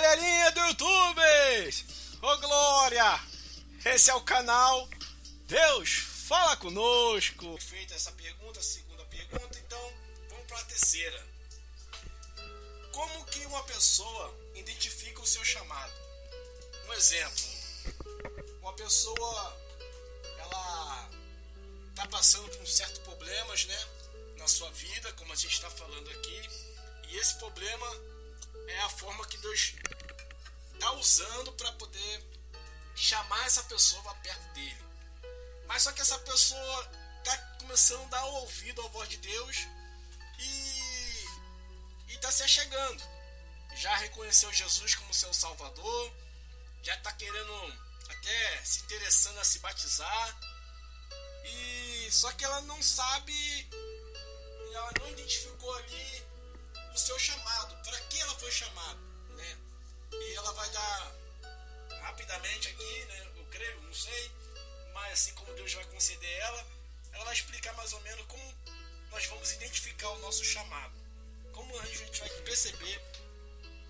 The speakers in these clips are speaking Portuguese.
galerinha do YouTube! Ô glória! Esse é o canal Deus Fala Conosco. Feita essa pergunta, a segunda pergunta, então vamos para a terceira. Como que uma pessoa identifica o seu chamado? Um exemplo, uma pessoa, ela está passando por certos problemas, né, na sua vida, como a gente está falando aqui, e esse problema é a forma que Deus está usando para poder chamar essa pessoa para perto dele. Mas só que essa pessoa está começando a dar ouvido à voz de Deus e está se achegando. Já reconheceu Jesus como seu Salvador, já está querendo, até se interessando a se batizar, e só que ela não sabe, ela não identificou ali o seu chamado, para que ela foi chamada, né? E ela vai dar rapidamente aqui, né? Eu creio, não sei, mas assim como Deus vai conceder ela vai explicar mais ou menos como nós vamos identificar o nosso chamado, como a gente vai perceber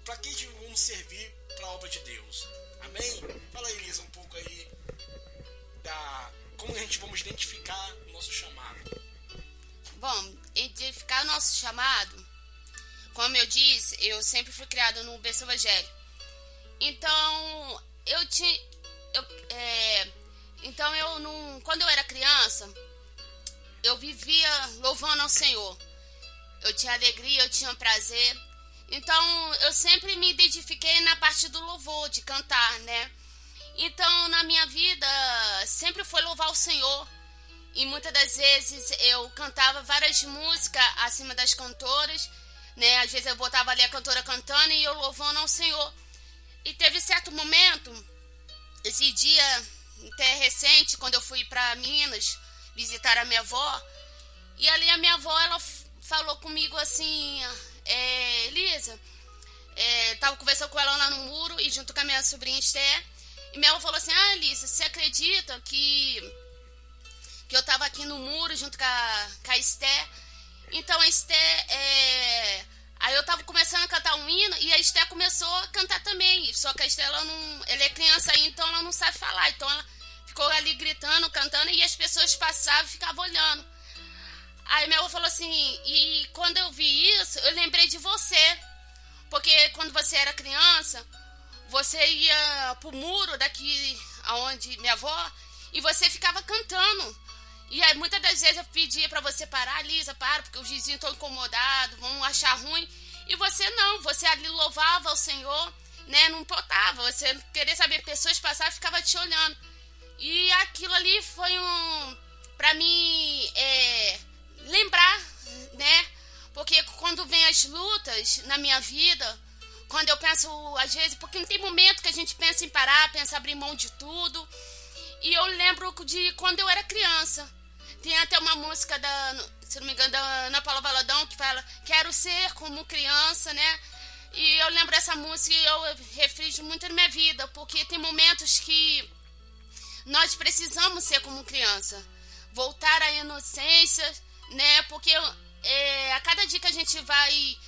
para que vamos servir para a obra de Deus. Amém? Fala aí, Elisa, um pouco aí da como a gente vamos identificar o nosso chamado. Bom, identificar o nosso chamado, como eu disse, eu sempre fui criado no berço evangélico. Então, quando eu era criança, eu vivia louvando ao Senhor. Eu tinha alegria, eu tinha prazer. Então, eu sempre me identifiquei na parte do louvor, de cantar, né? Então, na minha vida, sempre foi louvar o Senhor. E muitas das vezes eu cantava várias músicas acima das cantoras, né? Às vezes eu botava ali a cantora cantando e eu louvando ao Senhor. E teve certo momento, esse dia até recente, quando eu fui para Minas visitar a minha avó, e ali a minha avó, ela falou comigo assim, Elisa, tava conversando com ela lá no muro e junto com a minha sobrinha Esther, e minha avó falou assim, Elisa, você acredita que eu tava aqui no muro junto com a Esther? Então a Esther, aí eu tava começando a cantar um hino e a Esther começou a cantar também. Só que a Esther, ela é criança aí, então ela não sabe falar. Então ela ficou ali gritando, cantando, e as pessoas passavam e ficavam olhando. Aí minha avó falou assim, e quando eu vi isso, eu lembrei de você. Porque quando você era criança, você ia pro muro daqui aonde minha avó, e você ficava cantando. E aí muitas das vezes eu pedia pra você parar, Lisa, para, porque os vizinhos estão incomodados, vão achar ruim. E você não, você ali louvava ao Senhor, né? Não importava, você queria saber, pessoas passavam e ficava te olhando. E aquilo ali foi pra mim lembrar, né? Porque quando vem as lutas na minha vida, quando eu penso, às vezes, porque tem momento que a gente pensa em parar, pensa em abrir mão de tudo. E eu lembro de quando eu era criança. Tem até uma música se não me engano, da Ana Paula Valadão, que fala, quero ser como criança, né? E eu lembro dessa música e eu refrijo muito na minha vida, porque tem momentos que nós precisamos ser como criança. Voltar à inocência, né? Porque a cada dia que a gente vai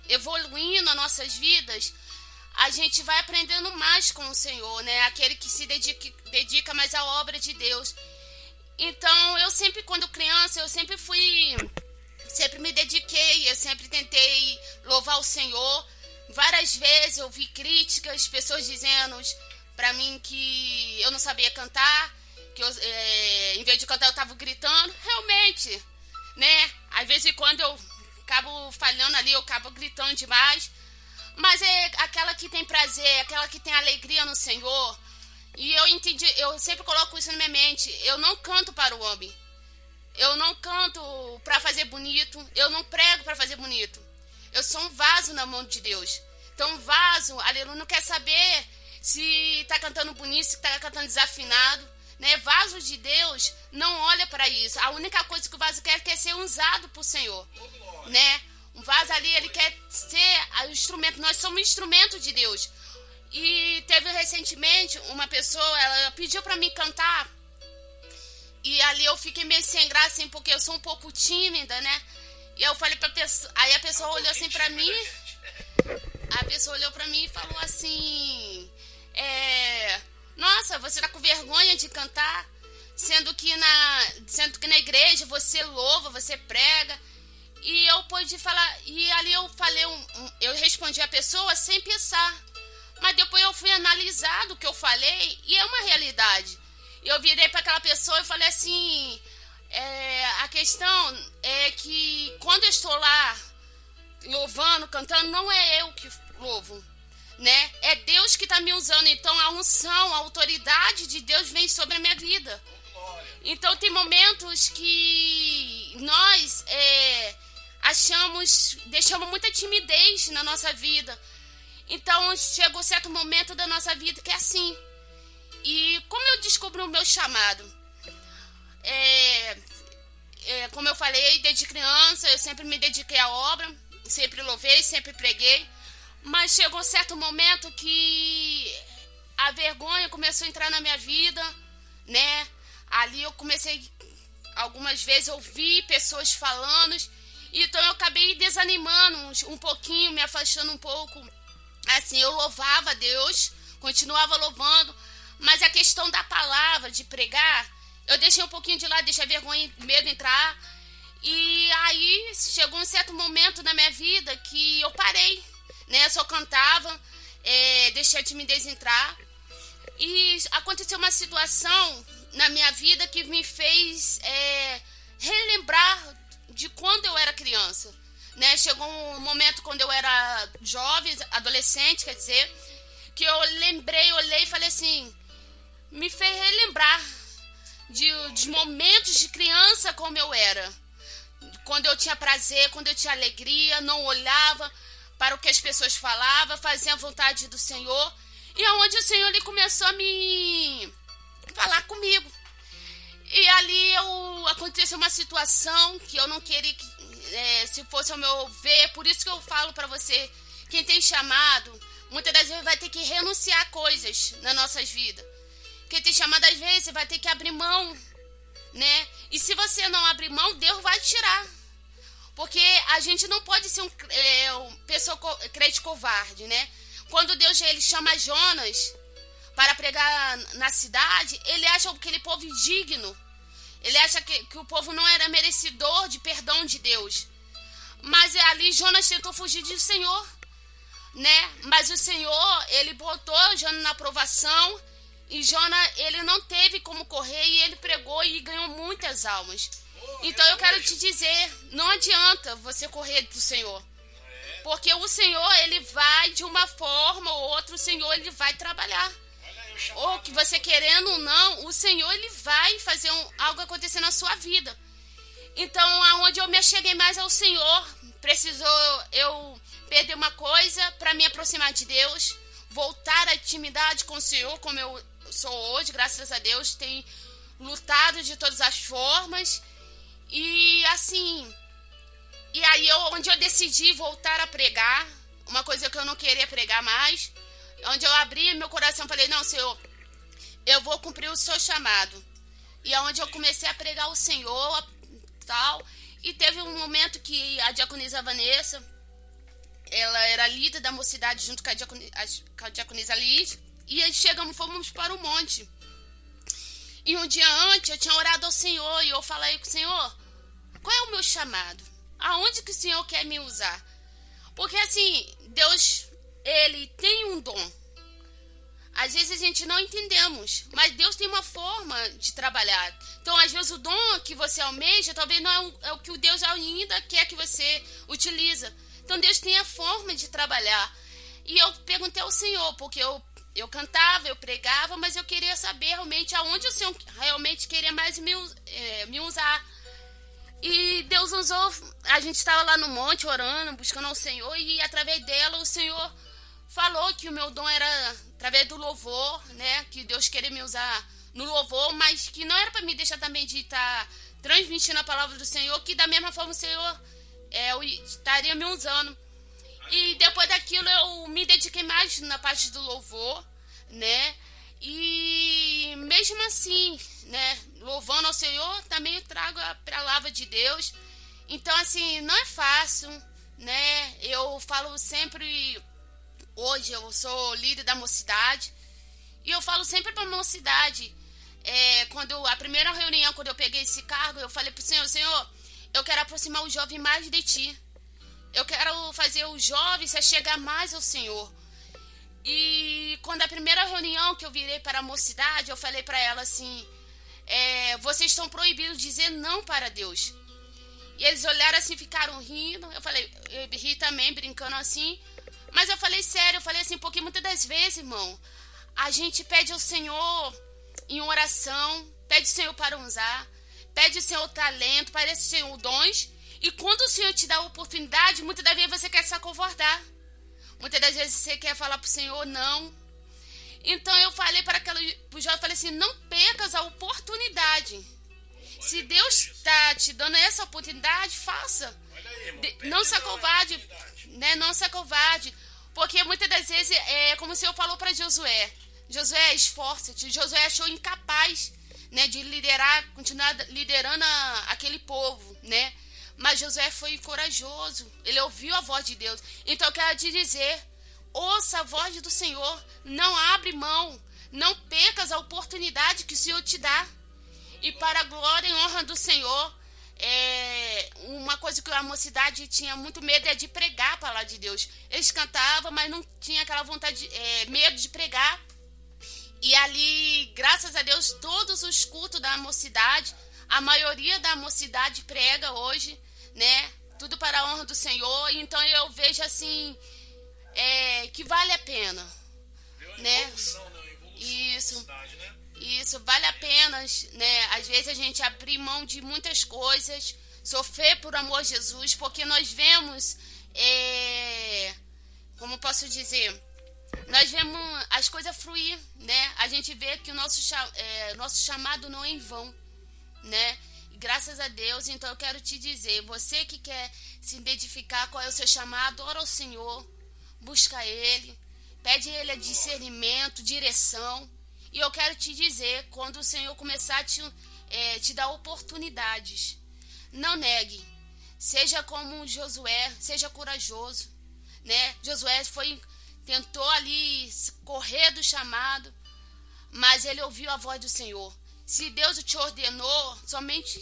evoluindo as nossas vidas, a gente vai aprendendo mais com o Senhor, né? Aquele que se dedica mais à obra de Deus. Então, eu sempre, quando criança, sempre me dediquei, eu sempre tentei louvar o Senhor. Várias vezes eu vi críticas, pessoas dizendo pra mim que eu não sabia cantar, que em vez de cantar eu tava gritando. Realmente, né? Às vezes quando eu acabo falhando ali, eu acabo gritando demais. Mas é aquela que tem prazer, aquela que tem alegria no Senhor. E eu entendi, eu sempre coloco isso na minha mente. Eu não canto para o homem. Eu não canto para fazer bonito. Eu não prego para fazer bonito. Eu sou um vaso na mão de Deus. Então, um vaso, aleluia, não quer saber se está cantando bonito, se está cantando desafinado, né? Vaso de Deus não olha para isso. A única coisa que o vaso quer ser usado por Senhor, né? Um vaso ali, ele quer ser o instrumento. Nós somos instrumento de Deus. E teve recentemente uma pessoa, ela pediu pra mim cantar. E ali eu fiquei meio sem graça, assim, porque eu sou um pouco tímida, né? E eu falei pra pessoa, aí a pessoa olhou assim pra mim. a pessoa olhou pra mim e falou assim, nossa, você tá com vergonha de cantar, sendo que na igreja você louva, você prega. E eu pude falar, e ali eu falei, eu respondi a pessoa sem pensar. Mas depois eu fui analisar do que eu falei e é uma realidade. Eu virei para aquela pessoa e falei assim, a questão é que quando eu estou lá louvando, cantando, não é eu que louvo, né? É Deus que está me usando. Então a unção, a autoridade de Deus vem sobre a minha vida. Então tem momentos que nós deixamos muita timidez na nossa vida. Então chegou um certo momento da nossa vida que é assim. E como eu descobri o meu chamado? Como eu falei, desde criança eu sempre me dediquei à obra, sempre louvei, sempre preguei. Mas chegou um certo momento que a vergonha começou a entrar na minha vida, né? Ali eu comecei, algumas vezes, a ouvir pessoas falando. Então eu acabei desanimando um pouquinho, me afastando um pouco. Assim, eu louvava a Deus, continuava louvando, mas a questão da palavra, de pregar, eu deixei um pouquinho de lado, deixei a vergonha e medo entrar. E aí chegou um certo momento na minha vida que eu parei, né? Só cantava, deixei a timidez entrar. E aconteceu uma situação na minha vida que me fez relembrar de quando eu era criança, né? Chegou um momento quando eu era jovem, adolescente, quer dizer, que eu olhei e falei assim, me fez relembrar de momentos de criança como eu era, quando eu tinha prazer, quando eu tinha alegria, não olhava para o que as pessoas falavam, fazia a vontade do Senhor, e aonde o Senhor ele começou a me falar comigo. E ali aconteceu uma situação que eu não queria que se fosse ao meu ver. Por isso que eu falo para você, quem tem chamado, muitas das vezes vai ter que renunciar a coisas nas nossas vidas. Quem tem chamado, às vezes, você vai ter que abrir mão, né? E se você não abrir mão, Deus vai tirar. Porque a gente não pode ser pessoa crente covarde, né? Quando Deus ele chama Jonas para pregar na cidade, ele acha aquele povo indigno. Ele acha que o povo não era merecedor de perdão de Deus. Mas ali Jonas tentou fugir do Senhor, né? Mas o Senhor, ele botou Jonas na provação. E Jonas, ele não teve como correr e ele pregou e ganhou muitas almas. Então eu quero te dizer, não adianta você correr do Senhor. Porque o Senhor, ele vai de uma forma ou outra, o Senhor, ele vai trabalhar. Ou que você querendo ou não, o Senhor, ele vai fazer algo acontecer na sua vida. Então, aonde eu me acheguei mais ao Senhor, precisou eu perder uma coisa para me aproximar de Deus, voltar à intimidade com o Senhor, como eu sou hoje, graças a Deus, tenho lutado de todas as formas. E assim, e aí onde eu decidi voltar a pregar, uma coisa que eu não queria pregar mais, onde eu abri meu coração, falei, não, Senhor, eu vou cumprir o seu chamado. E é onde eu comecei a pregar o Senhor, tal. E teve um momento que a diaconisa Vanessa, ela era líder da mocidade junto com a diaconisa Liz, e aí fomos para o monte. E um dia antes eu tinha orado ao Senhor e eu falei com o Senhor, qual é o meu chamado? Aonde que o Senhor quer me usar? Porque assim, Deus, ele tem um dom. Às vezes a gente não entendemos, mas Deus tem uma forma de trabalhar. Então, às vezes o dom que você almeja, talvez não é o que o Deus ainda quer que você utiliza. Então, Deus tem a forma de trabalhar. E eu perguntei ao Senhor, porque eu cantava, eu pregava, mas eu queria saber realmente aonde o Senhor realmente queria mais me usar. E Deus usou, a gente estava lá no monte orando, buscando ao Senhor, e através dela o Senhor falou que o meu dom era através do louvor, né? Que Deus queria me usar no louvor, mas que não era para me deixar também de estar transmitindo a palavra do Senhor, que da mesma forma o Senhor estaria me usando. E depois daquilo eu me dediquei mais na parte do louvor, né? E mesmo assim, né, louvando ao Senhor, também eu trago a palavra de Deus. Então, assim, não é fácil, né? Eu falo sempre Hoje eu sou líder da mocidade. E eu falo sempre para a mocidade. A primeira reunião, quando eu peguei esse cargo, eu falei para o Senhor: Senhor, eu quero aproximar o jovem mais de Ti. Eu quero fazer o jovem se chegar mais ao Senhor. E quando a primeira reunião que eu virei para a mocidade, eu falei para ela assim: vocês estão proibidos de dizer não para Deus. E eles olharam assim, ficaram rindo. Eu ri também, brincando assim. Mas eu falei sério, eu falei assim, porque muitas das vezes, irmão, a gente pede ao Senhor em oração, pede ao Senhor para usar, pede ao Senhor talento, pede ao Senhor dons. E quando o Senhor te dá a oportunidade, muitas das vezes você quer se acovardar. Muitas das vezes você quer falar para o Senhor não. Então eu falei para o jovem, falei assim, não percas a oportunidade. Se Deus está te dando essa oportunidade, faça. Não se acovarde, né? Não se acovarde. Porque muitas das vezes, como o Senhor falou para Josué. Josué, esforça-te. Josué achou incapaz, né, de continuar liderando aquele povo, né? Mas Josué foi corajoso. Ele ouviu a voz de Deus. Então eu quero te dizer, ouça a voz do Senhor. Não abre mão. Não percas a oportunidade que o Senhor te dá. E para a glória e honra do Senhor, uma coisa que a mocidade tinha muito medo é de pregar a palavra de Deus. Eles cantavam, mas não tinha aquela vontade, medo de pregar. E ali, graças a Deus, todos os cultos da mocidade, a maioria da mocidade prega hoje, né? Tudo para a honra do Senhor. Então eu vejo assim, que vale a pena. Né? Evolução, né? Evolução Isso. da mocidade, né? Isso, vale a pena, né? Às vezes a gente abrir mão de muitas coisas, sofrer por amor a Jesus, porque nós vemos, como posso dizer, nós vemos as coisas fluir, né? A gente vê que o nosso chamado não é em vão, né? E graças a Deus, então eu quero te dizer, você que quer se identificar qual é o seu chamado, ora ao Senhor, busca Ele, pede a Ele discernimento, direção. E eu quero te dizer, quando o Senhor começar a te dar oportunidades, não negue. Seja como Josué, seja corajoso, né? Josué tentou ali correr do chamado, mas ele ouviu a voz do Senhor. Se Deus te ordenou, somente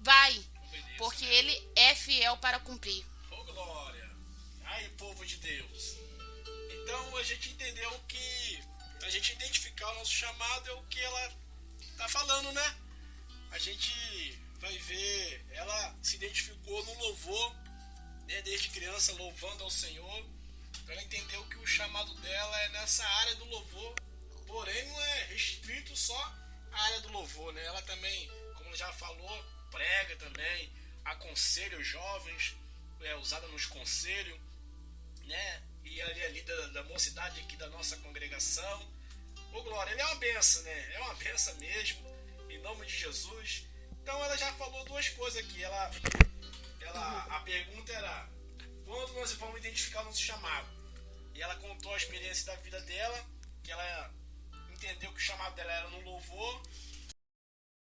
vai, porque Ele é fiel para cumprir. Oh, glória! Ai, povo de Deus! Então a gente entendeu que a gente identificar o nosso chamado é o que ela tá falando, né? A gente vai ver, ela se identificou no louvor, né? Desde criança louvando ao Senhor. Ela entendeu que o chamado dela é nessa área do louvor, porém não é restrito só à área do louvor, né? Ela também, como ela já falou, prega também, aconselha os jovens, usada nos conselhos, né? E ali é líder da mocidade aqui da nossa congregação. Ô Glória, ele é uma benção, né? É uma benção mesmo, em nome de Jesus. Então ela já falou duas coisas aqui. A pergunta era, quando nós vamos identificar o nosso chamado? E ela contou a experiência da vida dela, que ela entendeu que o chamado dela era no louvor,